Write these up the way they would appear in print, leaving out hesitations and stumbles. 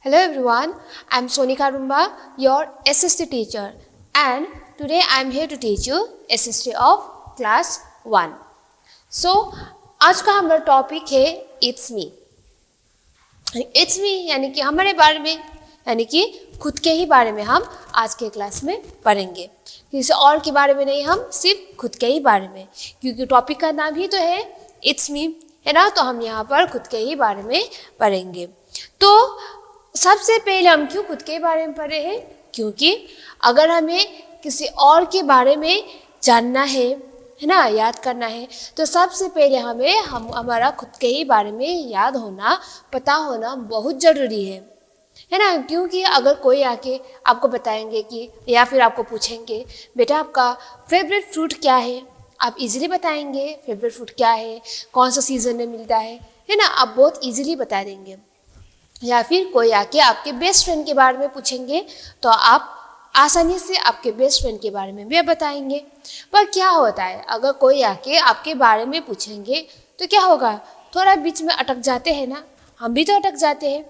Hello everyone, I am Sonika Rumba, your SST teacher, and today I am here to teach you SST of class 1. So आज का हमारा topic है It's Me. It's Me यानी कि हमारे बारे में, यानी कि खुद के ही बारे में हम आज के क्लास में पढ़ेंगे. किसी और के बारे में नहीं, हम सिर्फ खुद के ही बारे में, क्योंकि टॉपिक का नाम ही तो है It's Me, है ना. तो हम यहाँ पर खुद के ही बारे में पढ़ेंगे. तो सबसे पहले हम क्यों खुद के बारे में पढ़े हैं? क्योंकि अगर हमें किसी और के बारे में जानना है ना, याद करना है, तो सबसे पहले हमें हमारा खुद के ही बारे में याद होना, पता होना बहुत ज़रूरी है ना. क्योंकि अगर कोई आके आपको बताएंगे कि, या फिर आपको पूछेंगे बेटा आपका फेवरेट फ्रूट क्या है, आप इजीली बताएंगे फेवरेट फ्रूट क्या है, कौन सा सीज़न में मिलता है ना, आप बहुत इजीली बता देंगे. या फिर कोई आके आपके बेस्ट फ्रेंड के बारे में पूछेंगे तो आप आसानी से आपके बेस्ट फ्रेंड के बारे में भी बताएंगे. पर क्या होता है, अगर कोई आके आपके बारे में पूछेंगे तो क्या होगा, थोड़ा बीच में अटक जाते हैं ना, हम भी तो अटक जाते हैं.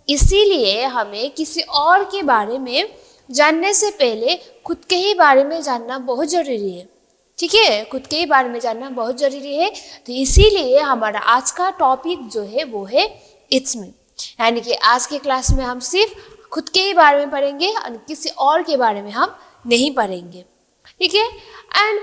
इसीलिए हमें किसी और के बारे में जानने से पहले खुद के ही बारे में जानना बहुत ज़रूरी है. ठीक है, खुद के ही बारे में जानना बहुत ज़रूरी है. तो इसीलिए हमारा आज का टॉपिक जो है वो है इट्स मी, यानी कि आज के क्लास में हम सिर्फ खुद के ही बारे में पढ़ेंगे और किसी और के बारे में हम नहीं पढ़ेंगे. ठीक है. And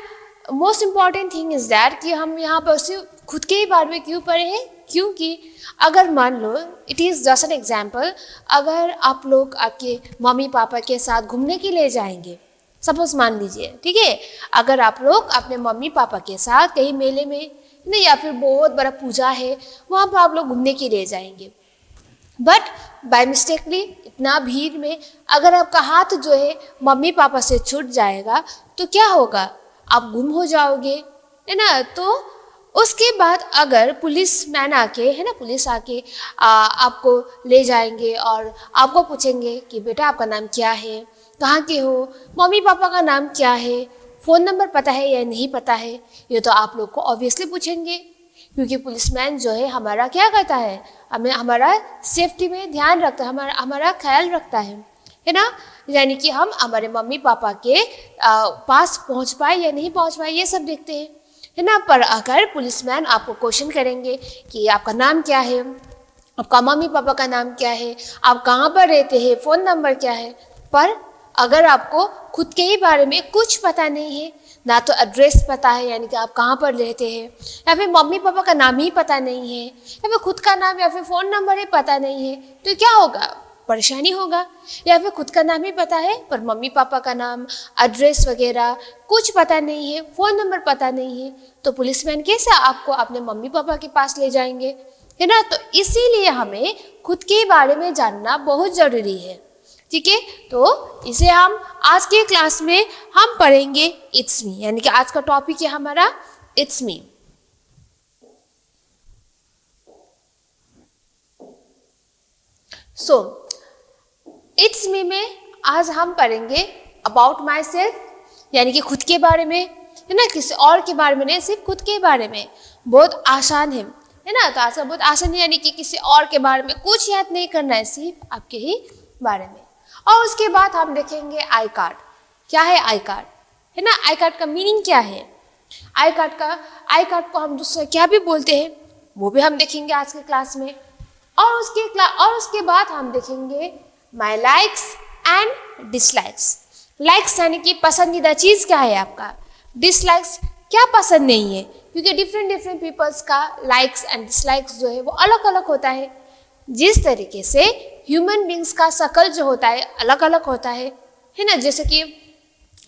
most important thing is that कि हम यहाँ पर सिर्फ खुद के ही बारे में क्यों पढ़े हैं, क्योंकि अगर मान लो, it is just an example, अगर आप लोग आपके मम्मी पापा के साथ घूमने के लिए जाएंगे, सपोज मान लीजिए, ठीक है, अगर आप लोग अपने मम्मी पापा के साथ कहीं मेले में नहीं, या फिर बहुत बड़ा पूजा है वहाँ पर आप लोग घूमने के लिए जाएंगे, बट बाय मिस्टेकली इतना भीड़ में अगर आपका हाथ जो है मम्मी पापा से छूट जाएगा तो क्या होगा, आप गुम हो जाओगे, है ना. तो उसके बाद अगर पुलिस मैन आके, है ना, पुलिस आके आपको ले जाएंगे और आपको पूछेंगे कि बेटा आपका नाम क्या है, कहाँ के हो, मम्मी पापा का नाम क्या है, फ़ोन नंबर पता है या नहीं पता है, ये तो आप लोग को ऑब्वियसली पूछेंगे, क्योंकि पुलिसमैन जो है हमारा क्या करता है, हमें हमारा सेफ्टी में ध्यान रखता है, हमारा ख्याल रखता है ना. यानी कि हम हमारे मम्मी पापा के पास पहुंच पाए या नहीं पहुंच पाए ये सब देखते हैं, है ना. पर अगर पुलिसमैन आपको क्वेश्चन करेंगे कि आपका नाम क्या है, आपका मम्मी पापा का नाम क्या है, आप कहाँ पर रहते हैं, फ़ोन नंबर क्या है, पर अगर आपको खुद के ही बारे में कुछ पता नहीं है, ना तो एड्रेस पता है यानी कि आप कहाँ पर रहते हैं, या फिर मम्मी पापा का नाम ही पता नहीं है, या फिर खुद का नाम या फिर फ़ोन नंबर ही पता नहीं है, तो क्या होगा, परेशानी होगा. या फिर खुद का नाम ही पता है पर मम्मी पापा का नाम, एड्रेस वगैरह कुछ पता नहीं है, फ़ोन नंबर पता नहीं है, तो पुलिसमैन कैसे आपको अपने मम्मी पापा के पास ले जाएंगे, है ना. तो इसीलिए हमें खुद के बारे में जानना बहुत ज़रूरी है. ठीक है. तो इसे हम आज के क्लास में हम पढ़ेंगे इट्स मी, यानी कि आज का टॉपिक है हमारा it's me. So it's me में आज हम पढ़ेंगे अबाउट माई सेल्फ, यानी कि खुद के बारे में, है ना, किसी और के बारे में नहीं, सिर्फ खुद के बारे में. बहुत आसान है ना. तो आज का बहुत आसान है, यानी कि किसी और के बारे में कुछ याद नहीं करना है, सिर्फ आपके ही बारे में. और उसके बाद हम देखेंगे आई कार्ड. क्या है आई कार्ड, है ना, आई कार्ड का मीनिंग क्या है, आई कार्ड को हम दूसरा क्या भी बोलते हैं वो भी हम देखेंगे आज के क्लास में. और उसके बाद हम देखेंगे माई लाइक्स एंड डिसलाइक्स. लाइक्स यानी कि पसंदीदा चीज़ क्या है आपका, डिसलाइक्स क्या पसंद नहीं है, क्योंकि डिफरेंट पीपल्स का लाइक्स एंड डिसलाइक्स जो है वो अलग अलग होता है. जिस तरीके से ह्यूमन बींग्स का शकल जो होता है अलग अलग होता है ना. जैसे कि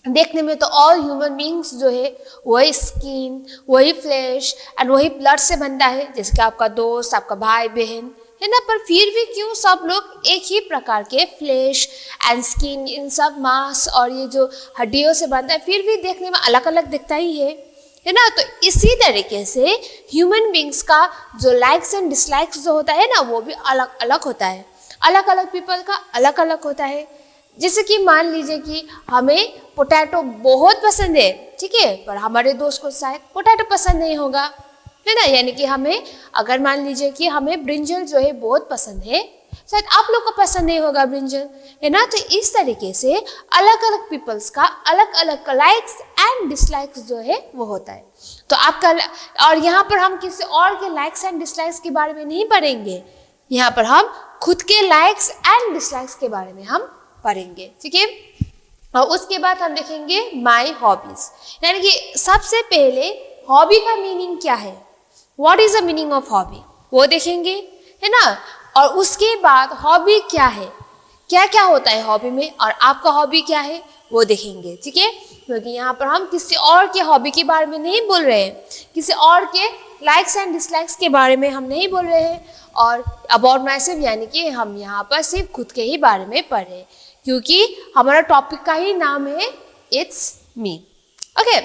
देखने में तो ऑल ह्यूमन बींग्स जो है वही स्किन, वही फ्लैश एंड वही ब्लड से बनता है, जैसे कि आपका दोस्त, आपका भाई बहन, है ना. पर फिर भी क्यों सब लोग एक ही प्रकार के फ्लैश एंड स्किन, इन सब मांस और ये जो हड्डियों से बनता है, फिर भी देखने में अलग अलग दिखता ही है ना. तो इसी तरीके से ह्यूमन बींग्स का जो लाइक्स एंड डिसलाइक्स जो होता है ना वो भी अलग अलग होता है, अलग अलग पीपल का अलग अलग होता है. जैसे कि मान लीजिए कि हमें पोटैटो बहुत पसंद है, ठीक है, पर हमारे दोस्त को शायद पोटैटो पसंद नहीं होगा, है ना. यानी कि हमें अगर मान लीजिए कि हमें ब्रिंजल जो है बहुत पसंद है, शायद आप लोग को पसंद नहीं होगा ब्रिंजल, है ना। तो इस तरीके से अलग अलग पीपल्स का अलग अलग लाइक्स एंड डिसलाइक्स जो है वो होता है। तो आपका, और यहाँ पर हम किसी और के लाइक्स एंड डिसलाइक्स के बारे में नहीं पढ़ेंगे, यहाँ पर हम खुद के लाइक्स एंड डिसलाइक्स के बारे में हम पढ़ेंगे, ठीक है। और उसके बाद हम देखेंगे माई हॉबीज, यानी कि सबसे पहले हॉबी का मीनिंग क्या है, what is the meaning of hobby, वो देखेंगे, है ना। और उसके बाद हॉबी क्या है, क्या क्या होता है हॉबी में, और आपका हॉबी क्या है वो देखेंगे, ठीक है। क्योंकि यहाँ पर हम किसी और के हॉबी के बारे में नहीं बोल रहे हैं, किसी और के लाइक्स एंड डिसलाइक्स के बारे में हम नहीं बोल रहे हैं। और अबाउट माई सेल्फ यानी कि हम यहाँ पर सिर्फ खुद के ही बारे में पढ़ रहे हैं, क्योंकि हमारा टॉपिक का ही नाम है it's me. Okay,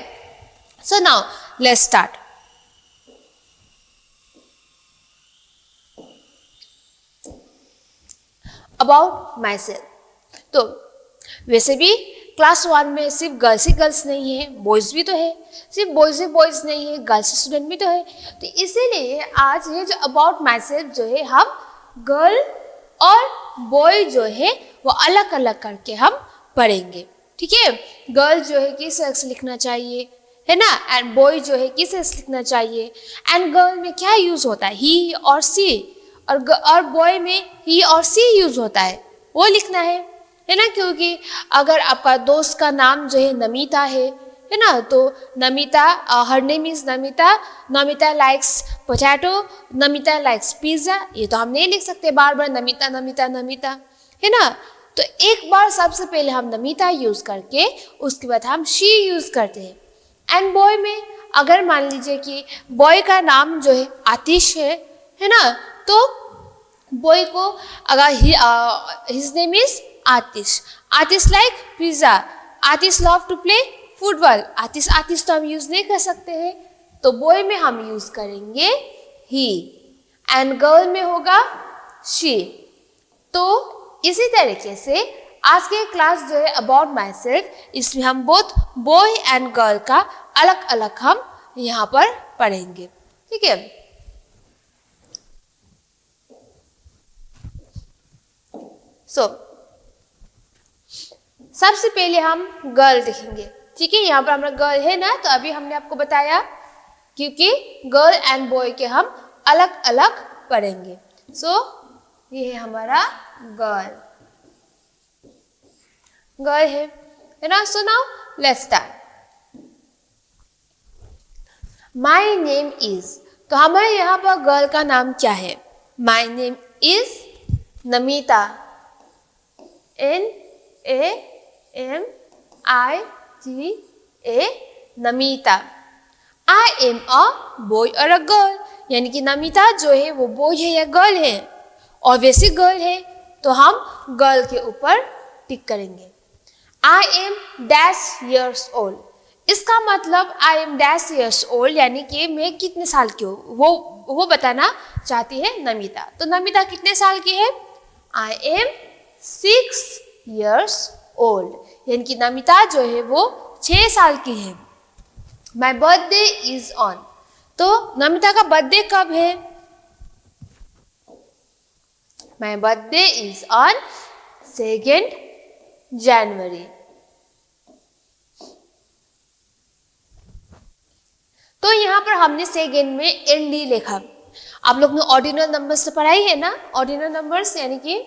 so now let's start. About my self, तो वैसे भी क्लास 1 में सिर्फ गर्ल्स ही गर्ल्स नहीं है, बॉयज़ भी तो है, सिर्फ बॉयज़ ही बॉयज़ नहीं है, गर्ल्स स्टूडेंट भी तो है। तो इसीलिए आज ये जो अबाउट माई सेल्फ जो है हम गर्ल और बॉय जो है वो अलग अलग करके हम पढ़ेंगे, ठीक है। गर्ल जो है किस तरह से लिखना चाहिए, है ना, एंड बॉय जो है किस तरह से लिखना चाहिए, एंड गर्ल में क्या यूज़ होता है, ही और सी, और बॉय में ही और सी यूज़ होता है, वो लिखना है ना। क्योंकि अगर आपका दोस्त का नाम जो है नमिता है ना, तो Namita, her name is Namita, Namita likes potato, Namita likes pizza, ये तो हम नहीं लिख सकते बार बार नमिता नमिता नमिता, है ना। तो एक बार सबसे पहले हम नमिता यूज़ करके उसके बाद हम शी यूज़ करते हैं। एंड बॉय में अगर मान लीजिए कि बॉय का नाम जो है आतिश है ना, तो बॉय को अगर his name is Atish, Atish like pizza, Atish love to play football, Atish तो हम यूज़ नहीं कर सकते हैं, तो बॉय में हम यूज़ करेंगे ही, एंड गर्ल में होगा शी। तो इसी तरीके से आज के क्लास जो है अबाउट माई सेल्फ, इसमें हम बोथ बॉय एंड गर्ल का अलग अलग हम यहाँ पर पढ़ेंगे, ठीक है। सबसे पहले हम गर्ल देखेंगे, ठीक है। यहाँ पर हमारा गर्ल है ना, तो अभी हमने आपको बताया क्योंकि गर्ल एंड बॉय के हम अलग अलग पढ़ेंगे। ये है हमारा गर्ल है ना। So now let's start. My name is, तो हमारे यहाँ पर गर्ल का नाम क्या है, my name is Namita, NAMITA, Namita. I am a boy और अ गर्ल, यानी कि नमिता जो है वो बॉय है या गर्ल है, और वैसे गर्ल है तो हम गर्ल के ऊपर टिक करेंगे। आई एम डैश ईयर्स ओल्ड, इसका मतलब आई एम डैश ईयर्स ओल्ड यानी कि मैं कितने साल की हूँ वो बताना चाहती है नमिता। तो नमिता कितने साल की है, आई एम 6 years old, यानी कि नमिता जो है वो 6 साल की है। माई बर्थडे इज ऑन, तो नमिता का बर्थडे कब है, माई बर्थडे इज ऑन 2 जनवरी। तो यहाँ पर हमने सेकेंड में ND लिखा। आप लोग ने ऑर्डिनल नंबर्स से पढ़ाई है ना, ऑर्डिनल नंबर्स यानी कि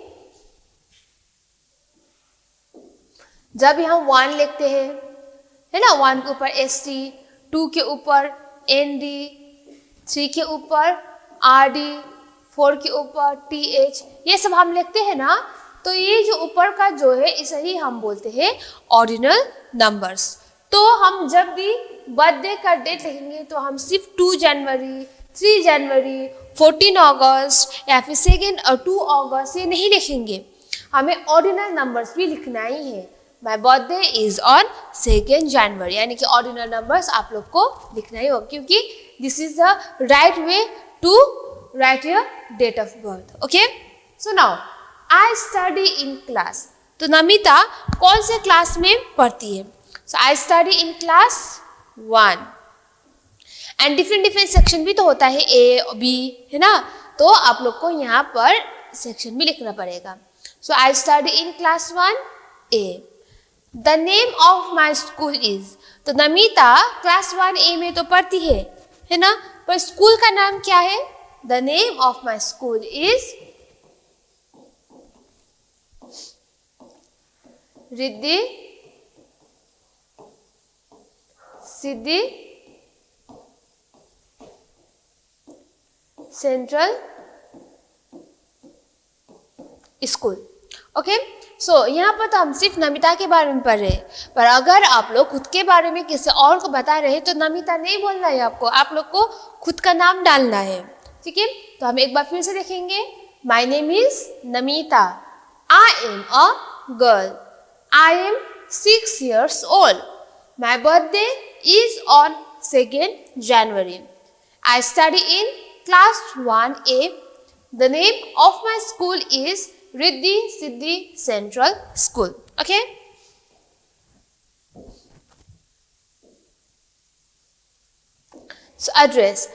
जब भी हम 1 लिखते हैं, है ना, 1 के ऊपर ST, 2 के ऊपर ND, 3 के ऊपर RD, 4 के ऊपर TH, ये सब हम लिखते हैं ना। तो ये जो ऊपर का जो है इसे ही हम बोलते हैं ऑर्डिनल नंबर्स। तो हम जब भी बर्थडे का डेट लिखेंगे तो हम सिर्फ 2 जनवरी, 3 जनवरी, 14 अगस्त या फिर 2 और 2 अगस्त ये नहीं लिखेंगे, हमें ऑर्डिनल नंबर्स भी लिखना ही है। माई बर्थडे इज ऑन 2 जनवरी, यानी कि ऑर्डिनल नंबर्स आप लोग को लिखना ही होगा, क्योंकि this is the right way to write your date of birth. Okay, so now I study in class, तो नमिता कौन से क्लास में पढ़ती है, so I study in class 1। And different section भी तो होता है, A B, है ना। तो आप लोग को यहाँ पर सेक्शन में लिखना पड़ेगा। So I study in class 1A। The name of my school is, तो नमिता क्लास 1A में तो पढ़ती है ना, पर स्कूल का नाम क्या है? The name of my school is Riddhi Siddhi central school. Okay, so यहाँ पर तो हम सिर्फ नमिता के बारे में पढ़ रहे हैं, पर अगर आप लोग खुद के बारे में किसी और को बता रहे हैं तो नमिता नहीं बोलना है आपको, आप लोग को खुद का नाम डालना है। ठीक है, तो हम एक बार फिर से देखेंगे। माई name is Namita, I am a girl, I am 6 years old, my birthday is on 2nd January, I study in class 1A, the name of my school is Riddhi Siddhi Central School. Okay, so address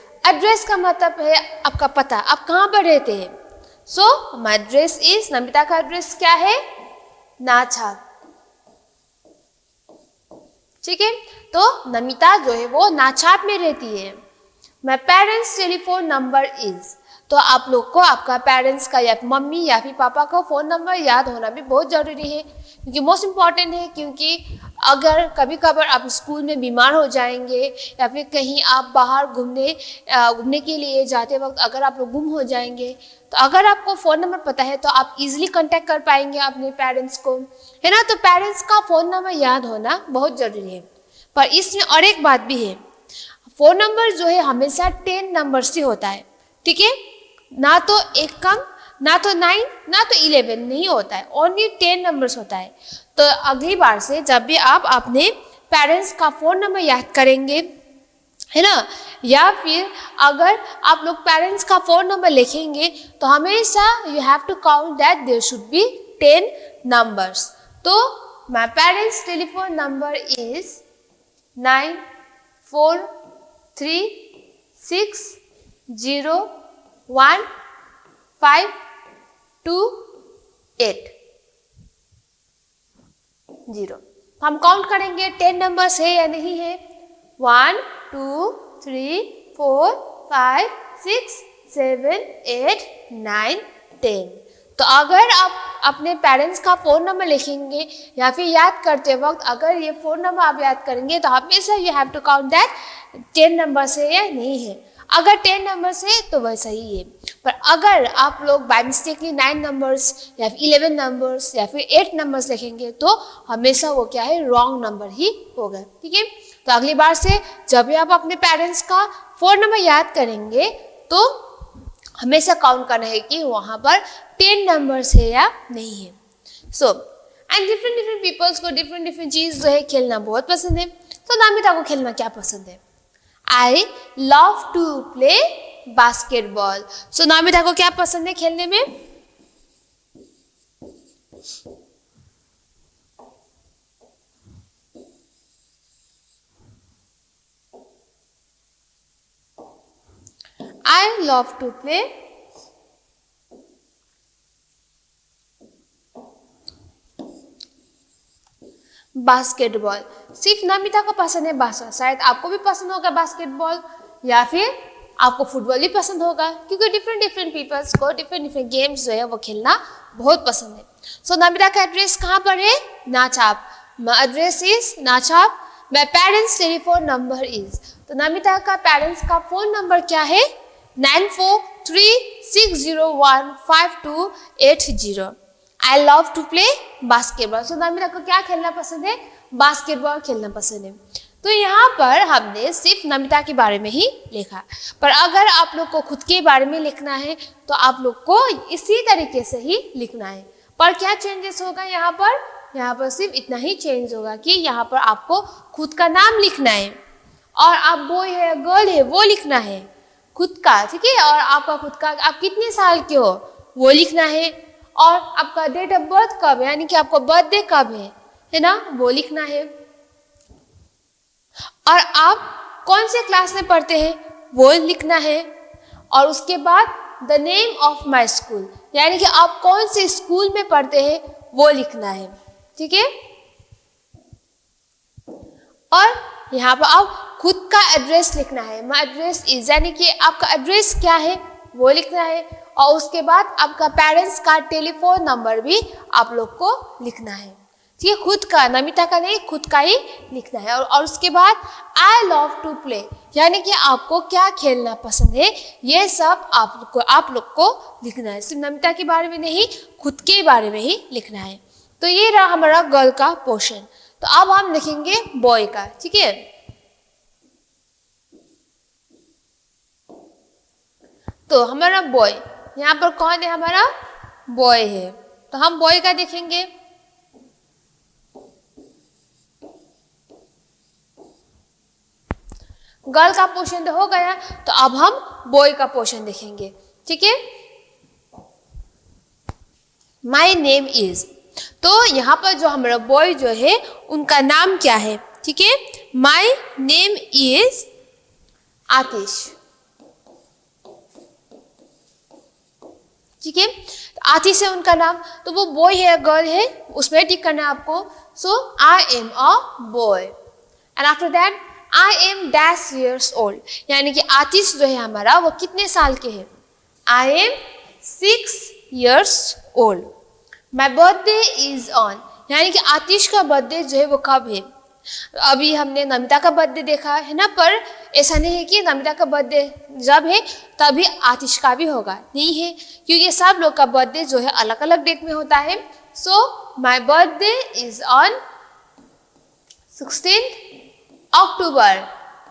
का मतलब है आपका पता, आप कहाँ पर रहते हैं। so my address is, Namita का एड्रेस क्या है? नाछाप। ठीक है, तो नमिता जो है वो नाछाप में रहती है। माई पेरेंट्स टेलीफोन नंबर इज, तो आप लोग को आपका पेरेंट्स का या मम्मी या फिर पापा का फ़ोन नंबर याद होना भी बहुत ज़रूरी है, क्योंकि मोस्ट इम्पॉर्टेंट है। क्योंकि अगर कभी कभार आप स्कूल में बीमार हो जाएंगे या फिर कहीं आप बाहर घूमने के लिए जाते वक्त अगर आप लोग गुम हो जाएंगे, तो अगर आपको फ़ोन नंबर पता है तो आप इजीली कांटेक्ट कर पाएंगे अपने पेरेंट्स को, है ना। तो पेरेंट्स का फ़ोन नंबर याद होना बहुत ज़रूरी है। पर इसमें और एक बात भी है, फ़ोन नंबर जो है हमेशा 10 नंबर से होता है। ठीक है, ना तो एक कम, ना तो 9, ना तो 11 नहीं होता है, ओनली 10 नंबर्स होता है। तो अगली बार से जब भी आप अपने पेरेंट्स का फ़ोन नंबर याद करेंगे, है ना, या फिर अगर आप लोग पेरेंट्स का फ़ोन नंबर लिखेंगे तो हमेशा you have to count that there should be 10 numbers. तो my parents telephone number is 9436015280। हम काउंट करेंगे 10 नंबर्स है या नहीं है। 1 2 3 4 5 6 7 8 9 10। तो अगर आप अपने पेरेंट्स का फ़ोन नंबर लिखेंगे या फिर याद करते वक्त अगर ये फ़ोन नंबर आप याद करेंगे तो हमेशा you have to count that 10 numbers है या नहीं है। अगर 10 नंबर्स है तो वैसा ही है, पर अगर आप लोग बाय मिस्टेकली 9 नंबर्स या फिर 11 नंबर्स या फिर 8 नंबर्स लिखेंगे तो हमेशा वो क्या है, रॉन्ग नंबर ही होगा। ठीक है, तो अगली बार से जब भी आप अपने पेरेंट्स का फ़ोन नंबर याद करेंगे तो हमेशा काउंट करना है कि वहाँ पर 10 नंबर्स है या नहीं है। सो एंड डिफरेंट पीपल्स को डिफरेंट चीज़ जो है खेलना बहुत पसंद है। तो नमिता को खेलना क्या पसंद है? I love to play basketball. So Namita को क्या पसंद है खेलने में? I love to play basketball. सिर्फ नमिता को पसंद है बास्केटबॉल, शायद आपको भी पसंद होगा बास्केटबॉल या फिर आपको फुटबॉल भी पसंद होगा, क्योंकि डिफरेंट पीपल्स को डिफरेंट गेम्स जो है वो खेलना बहुत पसंद है। सो नमिता का एड्रेस कहाँ पर है? Nachhap. My address is Nachhap. My parents telephone number is, तो नमिता का पेरेंट्स का फ़ोन नंबर क्या है? 9436015280। I love to play basketball. So Namita को क्या खेलना पसंद है? बास्केटबॉल खेलना पसंद है। तो यहाँ पर हमने सिर्फ नमिता के बारे में ही लिखा, पर अगर आप लोग को खुद के बारे में लिखना है तो आप लोग को इसी तरीके से ही लिखना है। पर क्या चेंजेस होगा यहाँ पर? यहाँ पर सिर्फ इतना ही चेंज होगा कि यहाँ पर आपको खुद का नाम लिखना है और आप बॉय है गर्ल है वो लिखना है खुद का, ठीक है। और आपका खुद का आप कितने साल के हो वो लिखना है, और आपका डेट ऑफ बर्थ कब है, यानी कि आपका बर्थडे कब है ना, वो लिखना है। और आप कौन से क्लास में पढ़ते हैं वो लिखना है। और उसके बाद the name of my school, यानी कि आप कौन से स्कूल में पढ़ते हैं वो लिखना है, ठीक है। और यहाँ पर आप खुद का एड्रेस लिखना है, माई एड्रेस इज, यानी कि आपका एड्रेस क्या है वो लिखना है। और उसके बाद आपका पेरेंट्स का टेलीफोन नंबर भी आप लोग को लिखना है, ठीक है। खुद का, नमिता का नहीं, खुद का ही लिखना है। और उसके बाद आई लव टू प्ले, यानी कि आपको क्या खेलना पसंद है, ये सब आप लोग को लिखना है। सिर्फ नमिता के बारे में नहीं, खुद के बारे में ही लिखना है। तो ये रहा हमारा गर्ल का पोर्शन। तो अब हम लिखेंगे बॉय का, ठीक है। तो हमारा बॉय, यहाँ पर कौन है, हमारा बॉय है, तो हम बॉय का देखेंगे। गर्ल का पोर्शन तो हो गया, तो अब हम बॉय का पोर्शन देखेंगे, ठीक है। माई नेम इज, तो यहाँ पर जो हमारा बॉय जो है उनका नाम क्या है, ठीक है। माई नेम इज आतिश, ठीक है। आतिश है उनका नाम, तो वो बॉय है या गर्ल है उसमें टिक करना है आपको। So I am a boy and after that I am dash years old, यानी कि आतिश जो है हमारा वो कितने साल के हैं। आई am 6 years old. My birthday is on, यानी कि आतिश का बर्थडे जो है वो कब है। अभी हमने नमिता का बर्थडे देखा है ना, पर ऐसा नहीं है कि नमिता का बर्थडे जब है तभी आतिश का भी होगा, नहीं है, क्योंकि सब लोग का बर्थडे जो है अलग अलग डेट में होता है। So my birthday is on 16 अक्टूबर।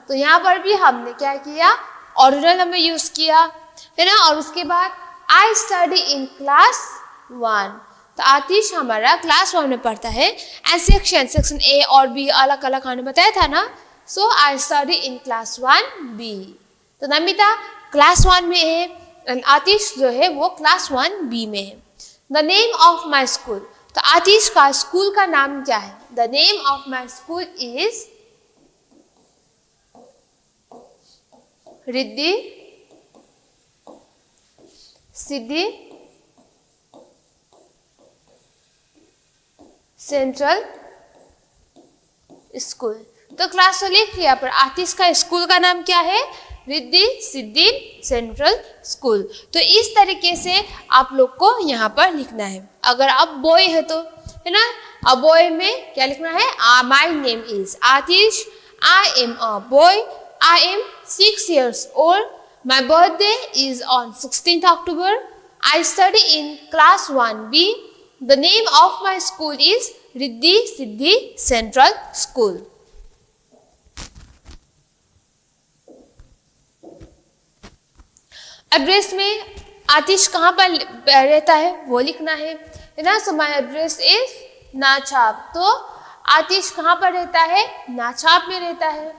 तो यहाँ पर भी हमने क्या किया, ऑर्डिनल नंबर यूज किया है ना। और उसके बाद आई स्टडी इन क्लास 1, तो आतिश हमारा क्लास 1 में पढ़ता है। एंड सेक्शन ए और बी अलग अलग हमने बताया था ना। सो I study in class 1B, तो नमिता क्लास 1 में है एंड आतिश जो है वो क्लास 1B में है। The name of my school, तो आतिश का स्कूल का नाम क्या है। The name of my school is Riddhi Siddhi central school. तो क्लास तो लिख लिया, पर आतिश का स्कूल का नाम क्या है, रिद्धि सिद्धि सेंट्रल स्कूल। तो इस तरीके से आप लोग को यहाँ पर लिखना है। अगर आप बॉय है तो, है ना, अब बॉय में क्या लिखना है, my name is Atish, I am a boy, I am 6 years old, my birthday is on 16th October, I study in class 1B, the name of my school is Riddhi Siddhi central school. Address में आतिश कहाँ पर रहता है वो लिखना है ना। सो my address is नाछाप, तो आतिश कहाँ पर रहता है, नाछाप में रहता है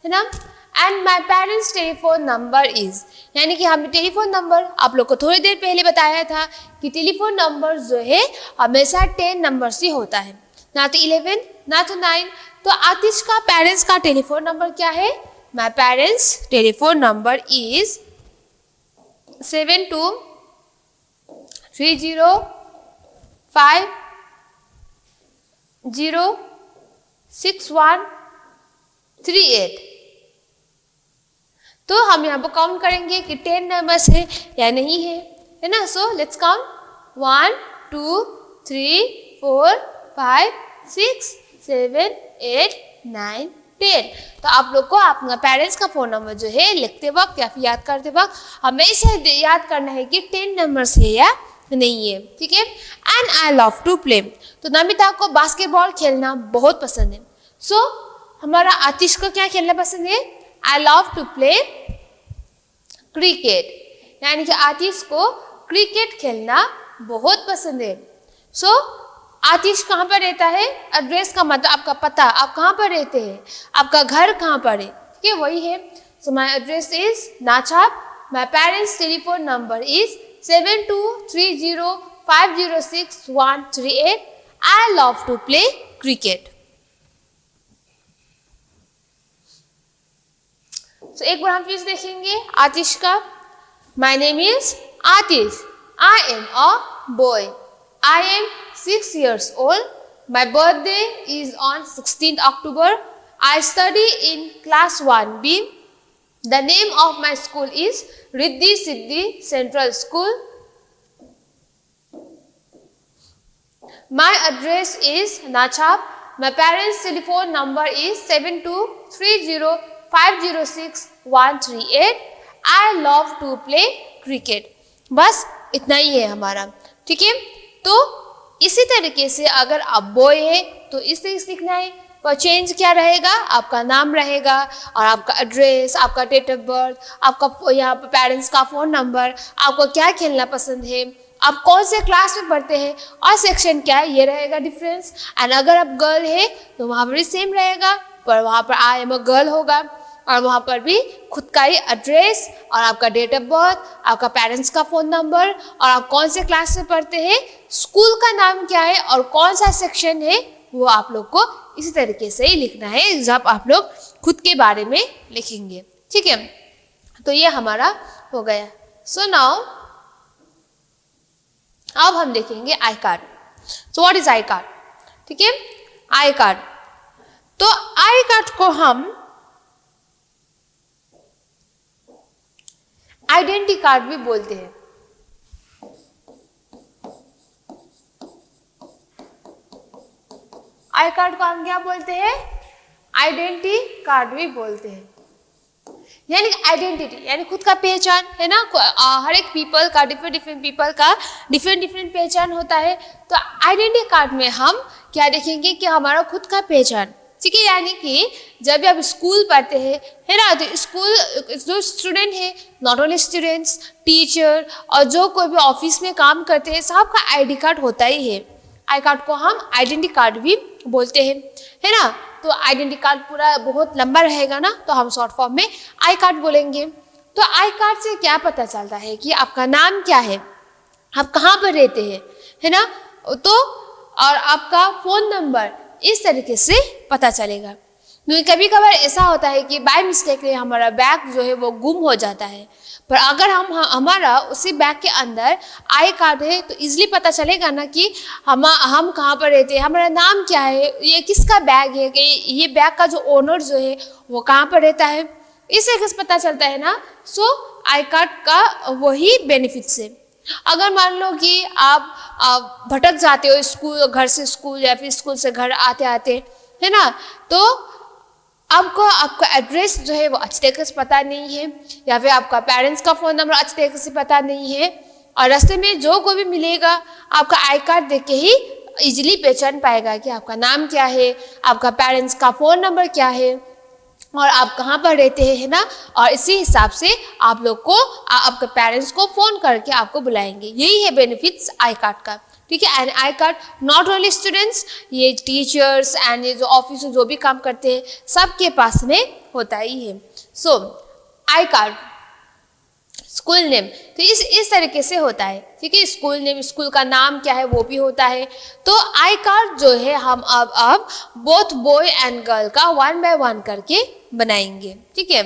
ना। And my parents telephone number is, यानी कि हमने टेलीफोन नंबर आप लोग को थोड़ी देर पहले बताया था कि टेलीफोन नंबर जो है हमेशा 10 नंबर से होता है, ना तो 11 ना तो 9। तो आतिश का पेरेंट्स का टेलीफोन नंबर क्या है, माई पेरेंट्स टेलीफोन नंबर इज 7230506138। तो हम यहाँ पर काउंट करेंगे कि 10 नंबर्स है या नहीं है ना। So let's count 1 2 3 4 5 6 7 8 9 10। तो आप लोग को अपना पेरेंट्स का फ़ोन नंबर जो है लिखते वक्त या फिर याद करते वक्त हमेशा याद करना है कि 10 नंबर्स है या नहीं है, ठीक है। And I love to play, तो नमिता को बास्केटबॉल खेलना बहुत पसंद है। सो हमारा आतिश को क्या खेलना पसंद है, I love to play cricket, यानी कि आतिश को क्रिकेट खेलना बहुत पसंद है। सो आतिश कहाँ पर रहता है, एड्रेस का मतलब आपका पता, आप कहाँ पर रहते हैं, आपका घर कहाँ पर है, ठीक है, वही है। So my address is Nachhap, my parents telephone number is 7230506138। I love to play cricket. तो एक बार हम फिर देखेंगे आतिश का। My name is Atish, I am a boy. I am 6 years old. My birthday is on 16th October. I study in class 1B. The name of my school is Riddhi Siddhi Central School. My address is Nachap. My parents' telephone number is 7230506138. I love to play cricket. बस इतना ही है हमारा, ठीक है। तो इसी तरीके से अगर आप बॉय है तो इस तरीके से लिखना है। पर चेंज क्या रहेगा, आपका नाम रहेगा और आपका एड्रेस, आपका डेट ऑफ बर्थ, आपका यहाँ पर पेरेंट्स का फ़ोन नंबर, आपको क्या खेलना पसंद है, आप कौन से क्लास में पढ़ते हैं और सेक्शन क्या है, ये रहेगा डिफरेंस। एंड अगर आप गर्ल है तो वहाँ पर भी सेम रहेगा, पर वहाँ पर आई एम अ गर्ल होगा और वहाँ पर भी खुद का ही एड्रेस और आपका डेट ऑफ बर्थ, आपका पेरेंट्स का फ़ोन नंबर और आप कौन से क्लास में पढ़ते हैं, स्कूल का नाम क्या है और कौन सा सेक्शन है, वो आप लोग को इसी तरीके से ही लिखना है जब आप लोग खुद के बारे में लिखेंगे, ठीक है। तो ये हमारा हो गया। सो नाउ अब हम देखेंगे I card. So what is I card, ठीक है। आई कार्ड, तो आई कार्ड को हम आइडेंटिटी कार्ड भी बोलते हैं। आई कार्ड को हम क्या बोलते हैं, आइडेंटिटी कार्ड भी बोलते हैं। यानी आइडेंटिटी यानी खुद का पहचान है ना, हर एक पीपल का डिफरेंट पीपल का डिफरेंट पहचान होता है। तो आइडेंटिटी कार्ड में हम क्या देखेंगे कि हमारा खुद का पहचान, ठीक है। यानी कि जब भी आप स्कूल पढ़ते हैं है ना, तो स्कूल जो स्टूडेंट है, नॉट ओनली स्टूडेंट्स, टीचर और जो कोई भी ऑफिस में काम करते हैं, सबका आईडी कार्ड होता ही है। आई कार्ड को हम आइडेंटिटी कार्ड भी बोलते हैं, है ना। तो आइडेंटिटी कार्ड पूरा बहुत लंबा रहेगा ना, तो हम शॉर्ट फॉर्म में आई कार्ड बोलेंगे। तो आई कार्ड से क्या पता चलता है कि आपका नाम क्या है, आप कहाँ पर रहते हैं, है ना, तो और आपका फ़ोन नंबर, इस तरीके से पता चलेगा। क्योंकि कभी कभार ऐसा होता है कि बाय मिस्टेकली हमारा बैग जो है वो गुम हो जाता है, पर अगर हमारा उसी बैग के अंदर आई कार्ड है तो इजीली पता चलेगा ना कि हम कहाँ पर रहते हैं, हमारा नाम क्या है, ये किसका बैग है, ये बैग का जो ओनर जो है वो कहाँ पर रहता है, इस तरीके से पता चलता है ना। सो आई कार्ड का वही बेनिफिट्स है। अगर मान लो कि आप भटक जाते हो स्कूल, घर से स्कूल या फिर स्कूल से घर आते आते, है ना, तो आपका एड्रेस जो है वो अच्छी तरीके से पता नहीं है, या फिर आपका पेरेंट्स का फ़ोन नंबर अच्छी तरीके से पता नहीं है, और रास्ते में जो कोई भी मिलेगा आपका आई कार्ड देख के ही इजीली पहचान पाएगा कि आपका नाम क्या है, आपका पेरेंट्स का फ़ोन नंबर क्या है और आप कहाँ पर रहते हैं, है ना। और इसी हिसाब से आप लोग को आपके पेरेंट्स को फ़ोन करके आपको बुलाएंगे। यही है बेनिफिट्स आई कार्ड का, ठीक है। And I card not only students, ये टीचर्स एंड ये जो ऑफिस में जो भी काम करते हैं सबके पास में होता ही है। So I card, school name, तो इस तरीके से होता है, ठीक है। स्कूल नेम, स्कूल का नाम क्या है वो भी होता है। तो आई कार्ड जो है हम अब बोथ बॉय एंड गर्ल का 1 by 1 करके बनाएंगे, ठीक है।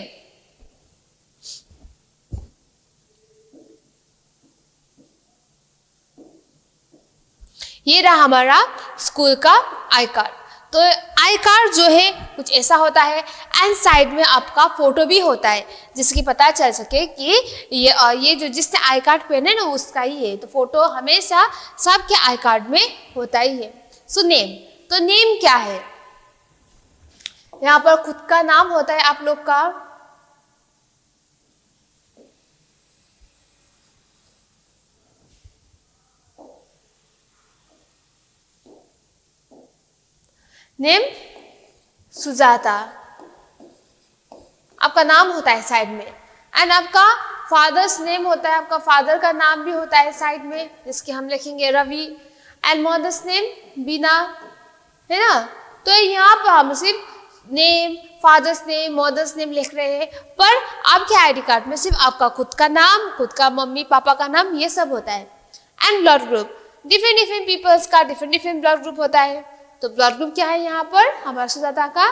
ये रहा हमारा स्कूल का आई कार्ड। तो आई कार्ड जो है कुछ ऐसा होता है एंड साइड में आपका फ़ोटो भी होता है जिसकी पता चल सके कि ये जो जिसने आई कार्ड पहने ना उसका ही है। तो फ़ोटो हमेशा सबके आई कार्ड में होता ही है। सो नेम, तो नेम क्या है, यहाँ पर खुद का नाम होता है आप लोग का, नेम सुजाता, आपका नाम होता है साइड में। एंड आपका फादर्स नेम होता है, आपका फादर का नाम भी होता है साइड में, जिसके हम लिखेंगे Ravi. And mother's name Bina, है ना। तो यहाँ पर हम सिर्फ name, father's name, mother's name लिख रहे हैं, पर आपके आईडी कार्ड में सिर्फ आपका खुद का नाम, खुद का मम्मी पापा का नाम, ये सब होता है। And blood group, different peoples का डिफरेंट ब्लड ग्रुप होता है। तो ब्लड ग्रुप क्या है यहाँ पर हमारा सुजाता का,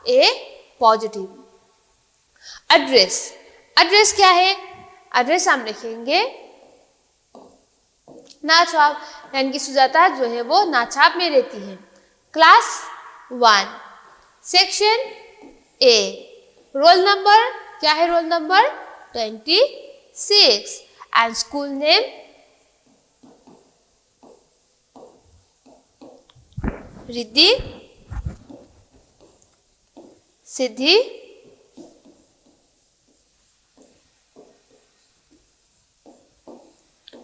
ए पॉजिटिव। एड्रेस, एड्रेस क्या है, एड्रेस हम लिखेंगे नाछाप यानी कि सुजाता जो है वो नाछाप में रहती है। Class 1 section A, roll number क्या है? Role number 26 and school name Riddhi Siddhi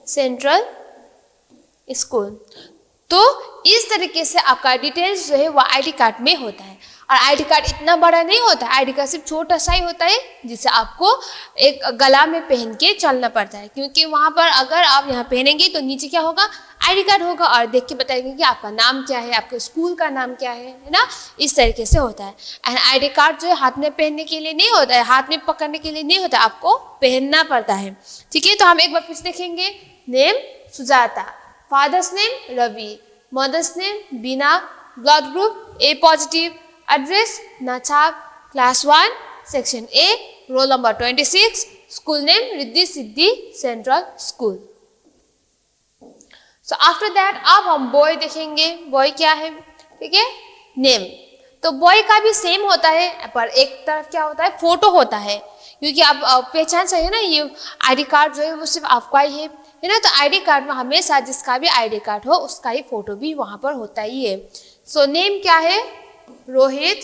central school. तो इस तरीके से आपका डिटेल्स जो है वो आईडी कार्ड में होता है। और आईडी कार्ड इतना बड़ा नहीं होता है, आईडी कार्ड सिर्फ छोटा सा ही होता है जिसे आपको एक गला में पहन के चलना पड़ता है, क्योंकि वहाँ पर अगर आप यहाँ पहनेंगे तो नीचे क्या होगा? आईडी कार्ड होगा और देख के बताएंगे कि आपका नाम क्या है, आपके स्कूल का नाम क्या है ना? इस तरीके से होता है। एंड आईडी कार्ड जो है हाथ में पहनने के लिए नहीं होता है, हाथ में पकड़ने के लिए नहीं होता, आपको पहनना पड़ता है। ठीक है, तो हम एक बार फिर से देखेंगे। Name Sujata, father's name Ravi, mother's name Bina, blood group A positive, address नाछाप, class 1 section A, roll number 26, school name Riddhi Siddhi central school. So after that अब हम बॉय देखेंगे। बॉय क्या है? ठीक है, नेम। तो बॉय का भी सेम होता है, पर एक तरफ क्या होता है? फोटो होता है, क्योंकि आप पहचान सही है ना, ये आईडी कार्ड जो है वो सिर्फ आपका ही है ना। तो आईडी कार्ड में हमेशा जिसका भी आईडी कार्ड हो उसका ही फोटो भी वहां पर होता ही है। सो नेम क्या है? Rohit,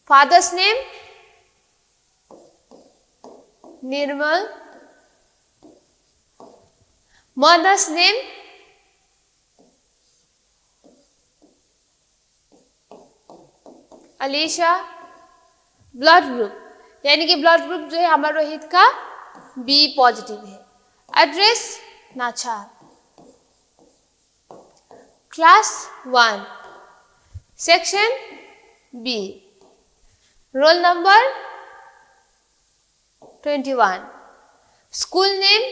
father's name Nirmal, mother's name Alisha, blood group यानी कि ब्लड ग्रुप जो है हमारा रोहित का बी पॉजिटिव है, address नाछाप, class 1 section B, roll number 21, school name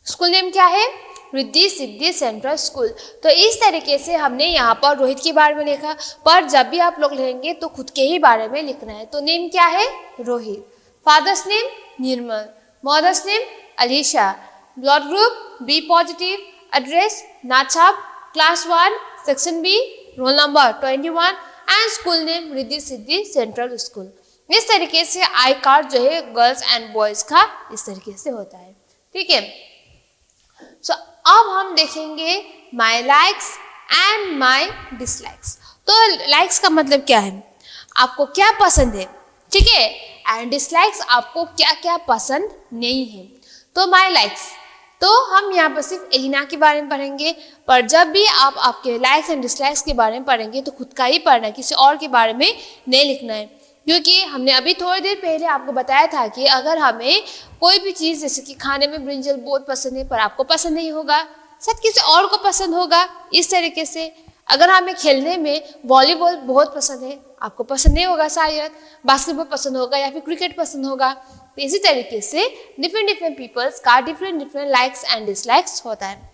school name क्या है? Riddhi Siddhi central school. तो इस तरीके से हमने यहाँ पर रोहित के बारे में लिखा, पर जब भी आप लोग लिखेंगे तो खुद के ही बारे में लिखना है। तो नेम क्या है? Rohit, father's name Nirmal, mother's name Alisha, blood group B positive, address नाछाप, class 1 section B, roll number 21 and school name Riddhi Siddhi central school. इस तरीके से आई कार्ड जो है गर्ल्स एंड बॉयज का इस तरीके से होता है। ठीक है, सो अब हम देखेंगे माई लाइक्स एंड माई डिसलाइक्स। तो लाइक्स का मतलब क्या है? आपको क्या पसंद है, ठीक है, एंड डिसलाइक्स आपको क्या क्या पसंद नहीं है। तो माई लाइक्स, तो हम यहाँ पर सिर्फ एलिना के बारे में पढ़ेंगे, पर जब भी आप आपके लाइक्स एंड डिसलाइक्स के बारे में पढ़ेंगे तो खुद का ही पढ़ना है, किसी और के बारे में नहीं लिखना है। क्योंकि हमने अभी थोड़ी देर पहले आपको बताया था कि अगर हमें कोई भी चीज़ जैसे कि खाने में ब्रिंजल बहुत पसंद है पर आपको पसंद नहीं होगा, शायद किसी और को पसंद होगा। इस तरीके से अगर हमें खेलने में वॉलीबॉल बहुत पसंद है, आपको पसंद नहीं होगा, शायद बास्केटबॉल पसंद होगा या फिर क्रिकेट पसंद होगा। तो इसी तरीके से डिफरेंट पीपल्स का डिफरेंट लाइक्स एंड डिसलाइक्स होता है।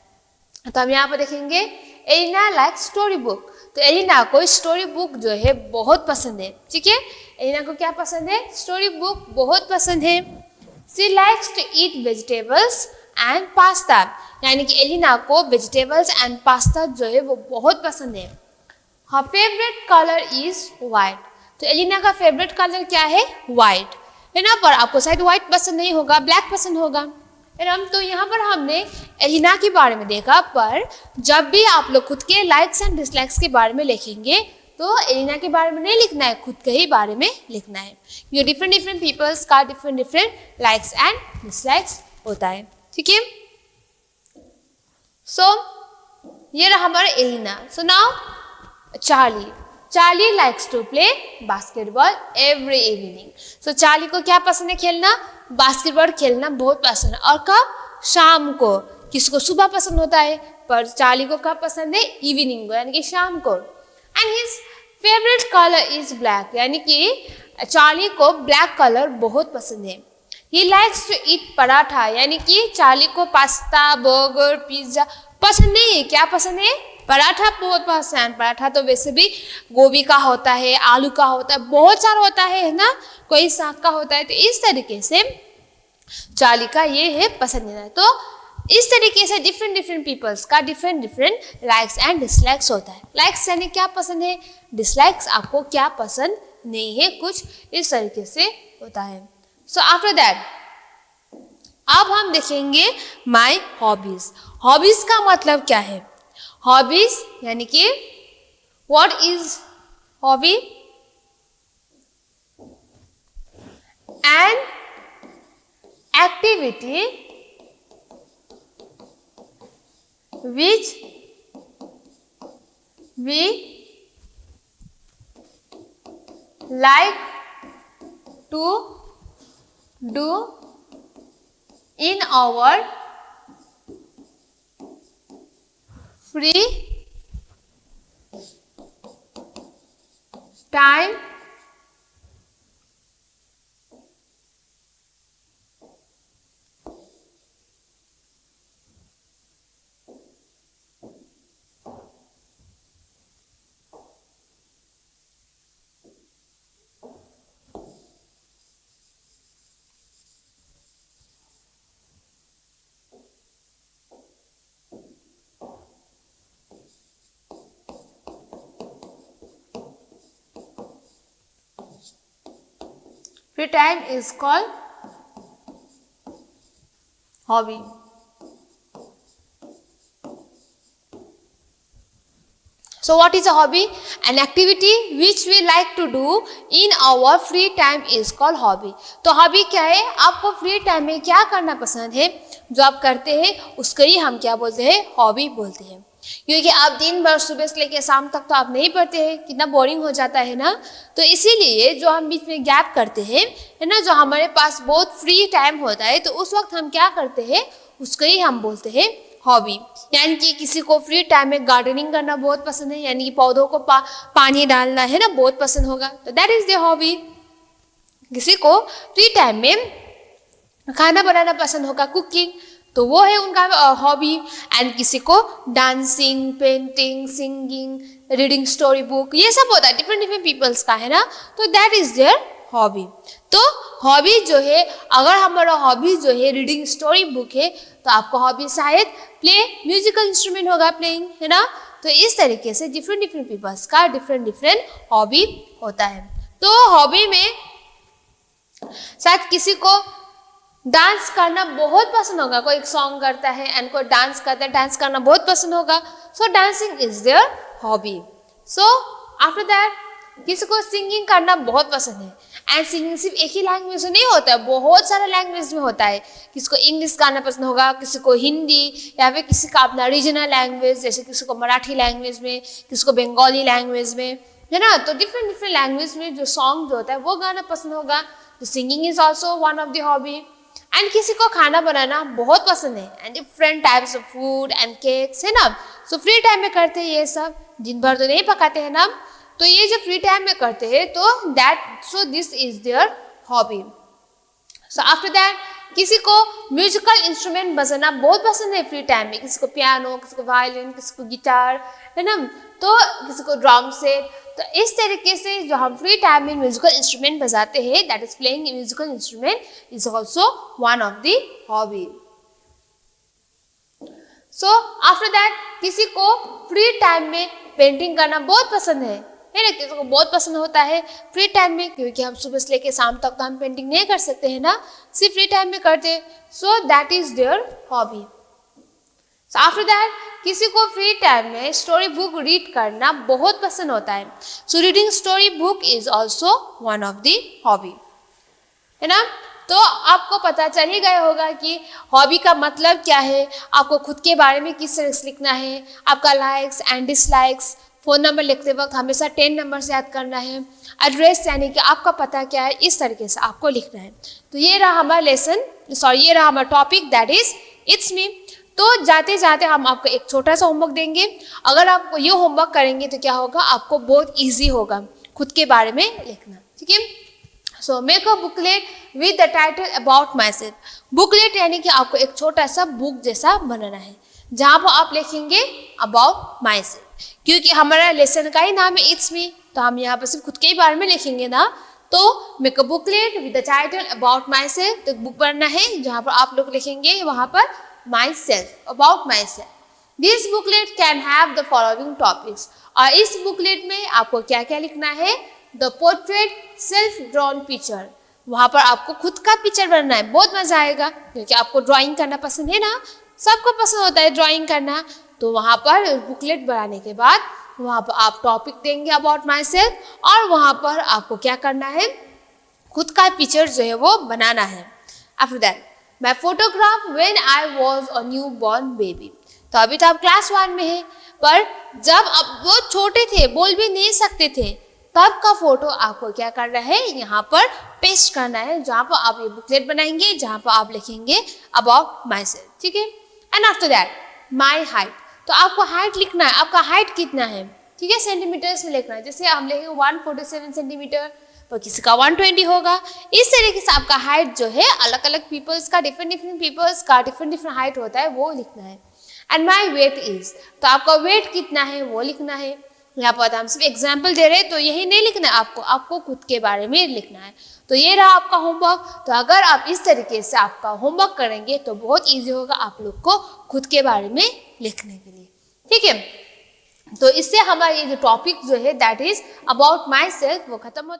तो हम यहाँ पर देखेंगे एलिना लाइक्स स्टोरी बुक। तो एलिना को स्टोरी बुक जो है बहुत पसंद है। ठीक है, एलिना को क्या पसंद है? स्टोरी बुक बहुत पसंद है। She likes to eat vegetables and pasta, यानी कि एलिना को वेजिटेबल्स एंड पास्ता जो है वो बहुत पसंद है। हर फेवरेट कलर इज वाइट। तो एलिना का फेवरेट कलर क्या है? वाइट है ना, पर आपको शायद वाइट पसंद नहीं होगा, ब्लैक पसंद होगा है ना। तो यहाँ पर हमने एलिना के बारे में देखा, पर जब भी आप लोग खुद के लाइक्स एंड डिसलाइक्स के बारे में लिखेंगे तो एलिना के बारे में नहीं लिखना है, खुद के ही बारे में लिखना है। ये डिफरेंट पीपल्स का डिफरेंट लाइक्स एंड डिसलाइक्स होता है। ठीक है, सो ये रहा हमारा Elina. So now Charlie likes to play basketball every evening. So Charlie को क्या पसंद है? खेलना, बास्केटबॉल खेलना बहुत पसंद है। और कब? शाम को। किसी को सुबह पसंद होता है, पर चार्ली को कब पसंद है? इवनिंग को, यानी कि शाम को। And his favourite colour is black, यानी कि चार्ली को ब्लैक कलर बहुत पसंद है। He likes to eat paratha, यानी कि चार्ली को पास्ता, बर्गर, पिज्जा पसंद नहीं है। क्या पसंद है? पराठा बहुत पसंद। पराठा तो वैसे भी गोभी का होता है, आलू का होता है, बहुत सारा होता है ना, कोई साग का होता है। तो इस तरीके से चार्ली का ये है पसंदीदा। तो इस तरीके से डिफरेंट पीपल्स का डिफरेंट लाइक्स एंड डिसलाइक्स होता है। लाइक्स यानी क्या पसंद है, डिसलाइक्स आपको क्या पसंद नहीं है, कुछ इस तरीके से होता है। सो आफ्टर दैट अब हम देखेंगे माई हॉबीज। हॉबीज का मतलब क्या है? हॉबीज यानी कि what is hobby? An activity which we like to do in our free time free time is called hobby. So what is a hobby? An activity which we like to do in our free time is called hobby. तो hobby क्या है? आपको free time में क्या करना पसंद है, जो आप करते हैं उसको ही हम क्या बोलते हैं? हॉबी बोलते हैं। क्योंकि आप दिन भर सुबह से लेकर शाम तक तो आप नहीं पढ़ते हैं, कितना बोरिंग हो जाता है ना। तो इसीलिए जो हम बीच में गैप करते हैं है ना, जो हमारे पास बहुत फ्री टाइम होता है, तो उस वक्त हम क्या करते हैं उसको ही हम बोलते हैं हॉबी। यानी कि किसी को फ्री टाइम में गार्डनिंग करना बहुत पसंद है, यानी कि पौधों को पानी डालना है ना, बहुत पसंद होगा, तो दैट इज द हॉबी। किसी को फ्री टाइम में खाना बनाना पसंद होगा, कुकिंग, तो वो है उनका हॉबी। एंड किसी को dancing, painting, singing, reading story book, ये सब होता है, डिफरेंट पीपल्स का है ना, तो दैट इज देयर हॉबी। तो हॉबी जो है, अगर हमारा हॉबी जो है रीडिंग स्टोरी बुक है, तो आपका हॉबी शायद प्ले म्यूजिकल इंस्ट्रूमेंट होगा, प्लेइंग, है ना। तो इस तरीके से डिफरेंट पीपल्स का डिफरेंट हॉबी होता है। तो हॉबी में शायद किसी को डांस करना बहुत पसंद होगा, कोई सॉन्ग करता है एंड कोई डांस करता है, डांस करना बहुत पसंद होगा, so dancing is their hobby. So after that किसी को सिंगिंग करना बहुत पसंद है। एंड सिंगिंग सिर्फ एक ही लैंग्वेज में नहीं होता है, बहुत सारा लैंग्वेज में होता है। किसी को इंग्लिश गाना पसंद होगा, किसी को हिंदी, या फिर किसी का अपना रीजनल लैंग्वेज, जैसे किसी को मराठी लैंग्वेज में, किसी को बंगाली लैंग्वेज में, है ना। तो डिफरेंट लैंग्वेज में जो सॉन्ग जो होता है वो गाना पसंद होगा। तो singing is also one of the hobby. And किसी को खाना बनाना बहुत पसंद है, and different types of food and cakes, है ना। सो फ्री टाइम में करते हैं ये सब, दिन भर तो नहीं पकाते हैं ना, तो ये जो फ्री टाइम में करते हैं, तो this is their hobby. So after that किसी को म्यूजिकल इंस्ट्रूमेंट बजाना बहुत पसंद है फ्री टाइम में, किसी को पियानो, किसी को वायलिन, किसी को गिटार, है ना, तो किसी को ड्रम सेट। तो इस तरीके से जो हम फ्री टाइम में म्यूजिकल इंस्ट्रूमेंट बजाते हैं, that is playing musical instrument is also one of the hobby. So after that किसी को फ्री टाइम में पेंटिंग करना बहुत पसंद है ना, किसी को बहुत पसंद होता है फ्री टाइम में, क्योंकि हम सुबह से लेकर शाम तक तो हम पेंटिंग नहीं कर सकते हैं ना, सिर्फ फ्री टाइम में करते हैं। So that is their hobby. So after that किसी को फ्री टाइम में स्टोरी बुक रीड करना बहुत पसंद होता है। So reading story book is also one of the hobby, है ना। तो आपको पता चल ही गया होगा कि हॉबी का मतलब क्या है, आपको खुद के बारे में किस तरह से लिखना है, आपका likes and dislikes, phone number लिखते वक्त हमेशा 10 नंबर से याद करना है, एड्रेस यानी कि आपका पता क्या है, इस तरीके से आपको लिखना है। तो ये रहा हमारा लेसन, ये रहा हमारा topic, that is it's me. तो जाते जाते हम आपको एक छोटा सा होमवर्क देंगे। अगर आप ये होमवर्क करेंगे तो क्या होगा, आपको बहुत ईजी होगा खुद के बारे में लिखना, ठीक है। So make a booklet with the title about my self. Booklet यानी कि आपको एक छोटा सा बुक जैसा बनाना है जहाँ पर आप लिखेंगे अबाउट माई सेल्फ, क्योंकि हमारा लेसन का ही नाम है इट्स मी, तो हम यहाँ पर सिर्फ खुद के ही बारे में लिखेंगे ना। तो make a booklet with the title about my self, तो बुक बनना है जहाँ पर आप लोग लिखेंगे वहाँ पर my self, about my self. This booklet can have the following topics, और इस बुकलेट में आपको क्या क्या लिखना है, the portrait self drawn picture, वहाँ पर आपको खुद का पिक्चर बनना है। बहुत मजा आएगा क्योंकि आपको ड्राइंग करना पसंद है ना, सबको पसंद होता है ड्राइंग करना। तो वहाँ पर बुकलेट बनाने के बाद वहाँ पर आप टॉपिक देंगे अबाउट माई सेल्फ, और वहाँ पर आपको क्या करना है, खुद का पिक्चर जो है वो बनाना है। After that my photograph when I was a new born baby. तो अभी तो आप क्लास 1 में है, पर जब आप बहुत छोटे थे, बोल भी नहीं सकते थे, तब का फोटो आपको क्या करना है, यहाँ पर पेस्ट करना है, जहाँ पर आप ये बुकलेट बनाएंगे, जहाँ पर आप लिखेंगे अबाउट माई सेल्फ, ठीक है। And after that my height, तो आपको हाइट लिखना है, आपका हाइट कितना है, ठीक है, सेंटीमीटर्स में लिखना है। जैसे हम लिखेंगे 147 सेंटीमीटर, तो किसी का 120 होगा। इस तरीके से आपका हाइट जो है अलग अलग पीपल्स का, डिफरेंट पीपल्स का डिफरेंट हाइट होता है, वो लिखना है। एंड माई वेट इज, तो आपका वेट कितना है वो लिखना है। यहाँ पर हम सिर्फ एग्जाम्पल दे रहे हैं, तो यही नहीं लिखना है आपको खुद के बारे में लिखना है। तो ये रहा आपका होमवर्क। तो अगर आप इस तरीके से आपका होमवर्क करेंगे तो बहुत ईजी होगा आप लोग को खुद के बारे में लिखने के लिए, ठीक है। तो इससे हमारा ये जो टॉपिक जो है that is about my self वो खत्म होता है।